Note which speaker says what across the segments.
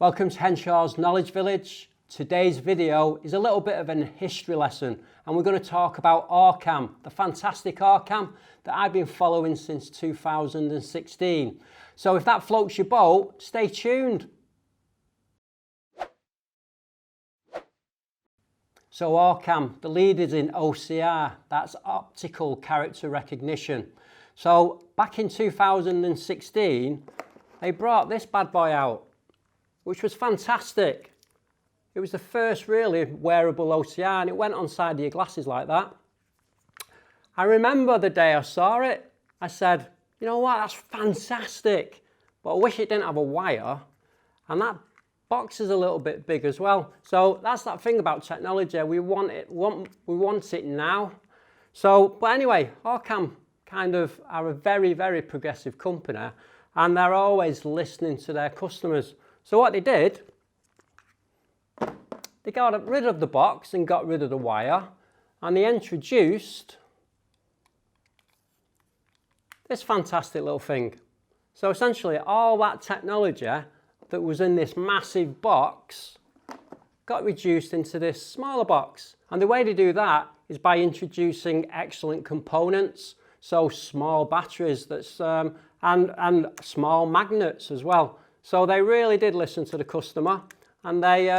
Speaker 1: Welcome to Henshaws Knowledge Village. Today's video is a little bit of a history lesson and we're going to talk about OrCam, the fantastic OrCam that I've been following since 2016. So if that floats your boat, stay tuned. So OrCam, the leaders in OCR, that's optical character recognition. So back in 2016, they brought this bad boy out, which was fantastic. It was the first really wearable OCR and it went on side of your glasses like that. I remember the day I saw it, I said, you know what, that's fantastic, but I wish it didn't have a wire, and that box is a little bit big as well. So that's that thing about technology, we want it now. So, but anyway, OrCam kind of are a very, very progressive company and they're always listening to their customers. So what they did, they got rid of the box and got rid of the wire, and they introduced this fantastic little thing. So essentially all that technology that was in this massive box got reduced into this smaller box. And the way to do that is by introducing excellent components, so small batteries that's, and small magnets as well. So they really did listen to the customer, and they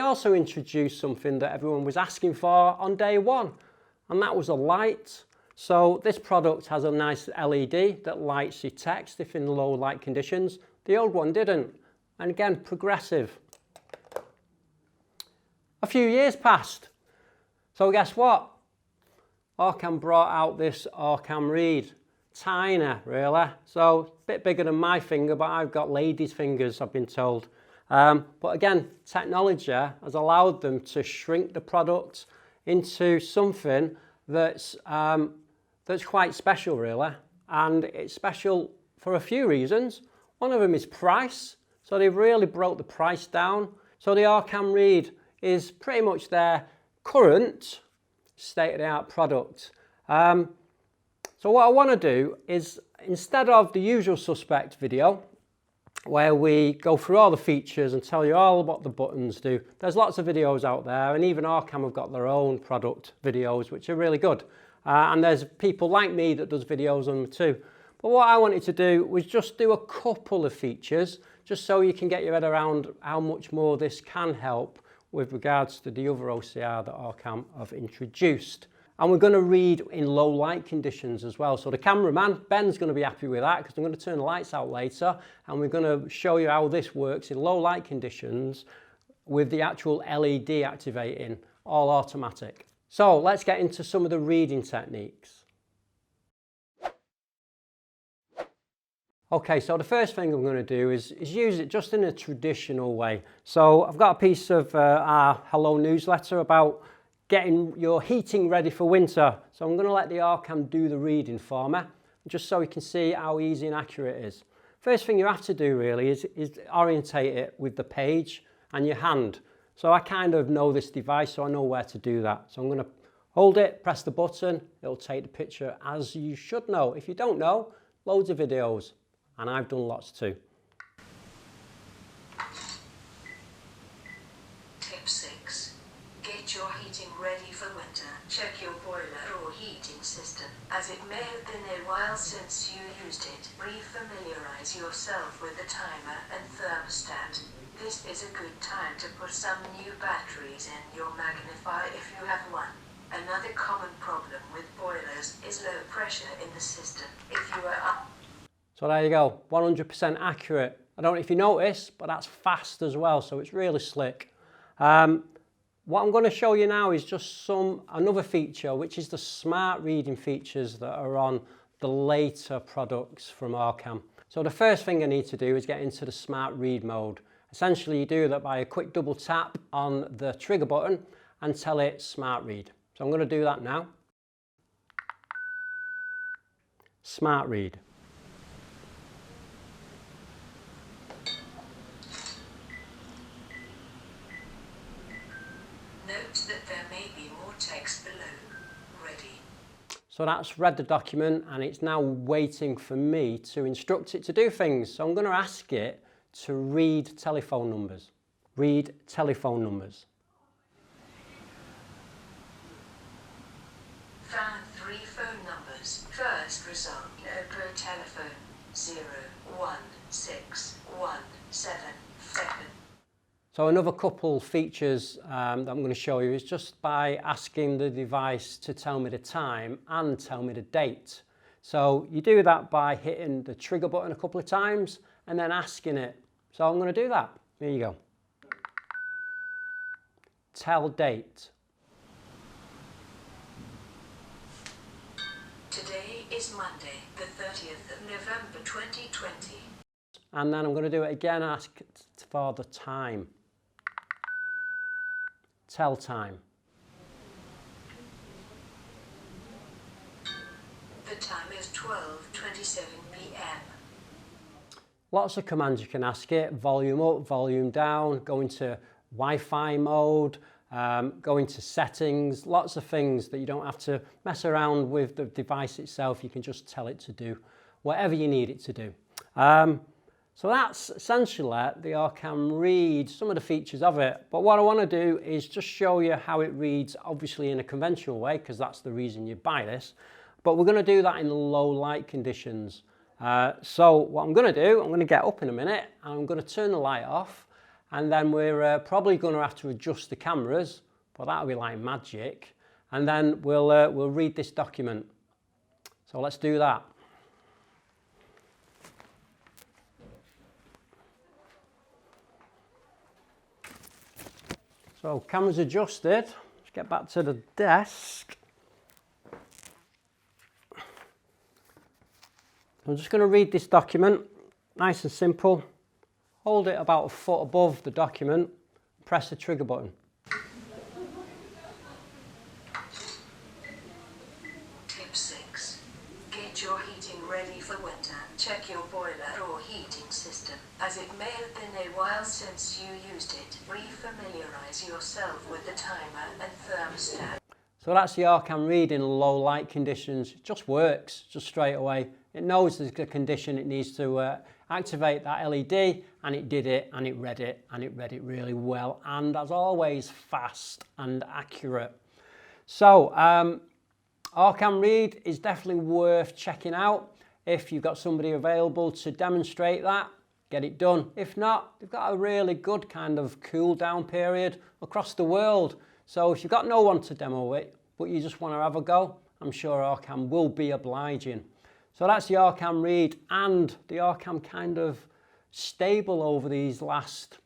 Speaker 1: also introduced something that everyone was asking for on day one, and that was a light. So this product has a nice LED that lights your text if in low light conditions. The old one didn't, and again, progressive. A few years passed, so guess what? OrCam brought out this OrCam Read. Tiny, really. So a bit bigger than my finger, but I've got ladies' fingers, I've been told. But again, technology has allowed them to shrink the product into something that's quite special, really. And it's special for a few reasons. One of them is price. So they've really broke the price down. So the OrCam Read is pretty much their current state-of-the-art product. So what I want to do is, instead of the usual suspect video, where we go through all the features and tell you all what the buttons do, there's lots of videos out there, and even OrCam have got their own product videos, which are really good. And there's people like me that does videos on them too. But what I wanted to do was just do a couple of features, just so you can get your head around how much more this can help with regards to the other OCR that OrCam have introduced. And we're going to read in low light conditions as well. So the cameraman, Ben's going to be happy with that because I'm going to turn the lights out later, and we're going to show you how this works in low light conditions with the actual LED activating, all automatic. So let's get into some of the reading techniques. Okay, so the first thing I'm going to do is use it just in a traditional way. So I've got a piece of our Hello newsletter about getting your heating ready for winter. So I'm going to let the OrCam do the reading for me, just so you can see how easy and accurate it is. First thing you have to do really is orientate it with the page and your hand. So I kind of know this device, so I know where to do that. So I'm going to hold it, press the button, it'll take the picture as you should know. If you don't know, loads of videos, and I've done lots too.
Speaker 2: Tip 6. Get your heating ready for winter. Check your boiler or heating system, as it may have been a while since you used it. Refamiliarize yourself with the timer and thermostat. This is a good time to put some new batteries in your magnifier if you have one. Another common problem with boilers is low pressure in the system. If you are up.
Speaker 1: So there you go, 100% accurate. I don't know if you notice, but that's fast as well, so it's really slick. What I'm going to show you now is just another feature, which is the smart reading features that are on the later products from OrCam. So the first thing I need to do is get into the smart read mode. Essentially you do that by a quick double tap on the trigger button and tell it smart read. So I'm going to do that now. Smart read.
Speaker 2: Note that there may be more text below. Ready.
Speaker 1: So that's read the document and it's now waiting for me to instruct it to do things. So I'm going to ask it to read telephone numbers. Read telephone numbers.
Speaker 2: Found 3 phone numbers. First result, per telephone, 01617. Second.
Speaker 1: So another couple features that I'm going to show you is just by asking the device to tell me the time and tell me the date. So you do that by hitting the trigger button a couple of times and then asking it. So I'm going to do that. Here you go. Tell date.
Speaker 2: Today is Monday, the 30th of November 2020.
Speaker 1: And then I'm going to do it again, ask for the time. Tell time.
Speaker 2: The time is 12:27 p.m.
Speaker 1: Lots of commands you can ask it. Volume up, volume down, go into Wi-Fi mode, go into settings, lots of things that you don't have to mess around with the device itself. You can just tell it to do whatever you need it to do. So that's essentially the OrCam Read, some of the features of it. But what I want to do is just show you how it reads, obviously in a conventional way, because that's the reason you buy this. But we're going to do that in low light conditions. So what I'm going to do, I'm going to get up in a minute and I'm going to turn the light off, and then we're probably going to have to adjust the cameras, but that'll be like magic. And then we'll read this document. So let's do that. So cameras adjusted. Let's get back to the desk. I'm just going to read this document, nice and simple. Hold it about a foot above the document, press the trigger button.
Speaker 2: Tip 6. Get your heating ready for winter. Check your boiler or heating system, as it may have been a while since you used it. Refamiliarize yourself with the timer and thermostat.
Speaker 1: So that's the OrCam Read in low light conditions. It just works, just straight away. It knows there's a condition it needs to activate that LED, and it did it, and it read it, and it read it really well, and as always, fast and accurate. So OrCam Read is definitely worth checking out. If you've got somebody available to demonstrate that, get it done. If not, they've got a really good kind of cool down period across the world. So if you've got no one to demo it, but you just want to have a go, I'm sure OrCam will be obliging. So that's the OrCam Read, and the OrCam kind of stable over these last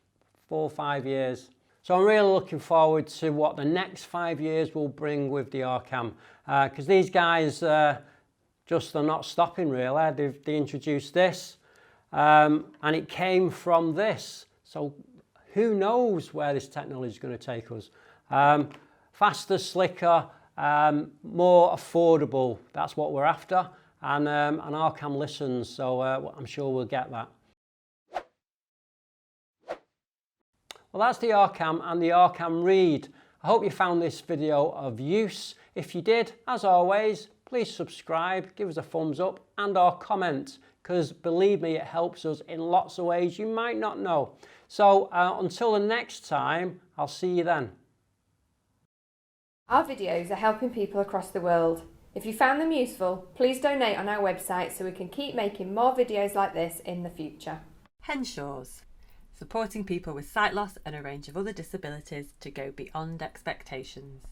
Speaker 1: 4 or 5 years. So I'm really looking forward to what the next 5 years will bring with the OrCam, because these guys just are not stopping really. They introduced this, and it came from this. So who knows where this technology is going to take us. Faster, slicker, more affordable, that's what we're after. And OrCam listens, so I'm sure we'll get that. Well, that's the OrCam and the OrCam Read. I hope you found this video of use. If you did, as always, please subscribe, give us a thumbs up and or comment, because believe me, it helps us in lots of ways you might not know. So until the next time, I'll see you then.
Speaker 3: Our videos are helping people across the world. If you found them useful, please donate on our website so we can keep making more videos like this in the future.
Speaker 4: Henshaws, supporting people with sight loss and a range of other disabilities to go beyond expectations.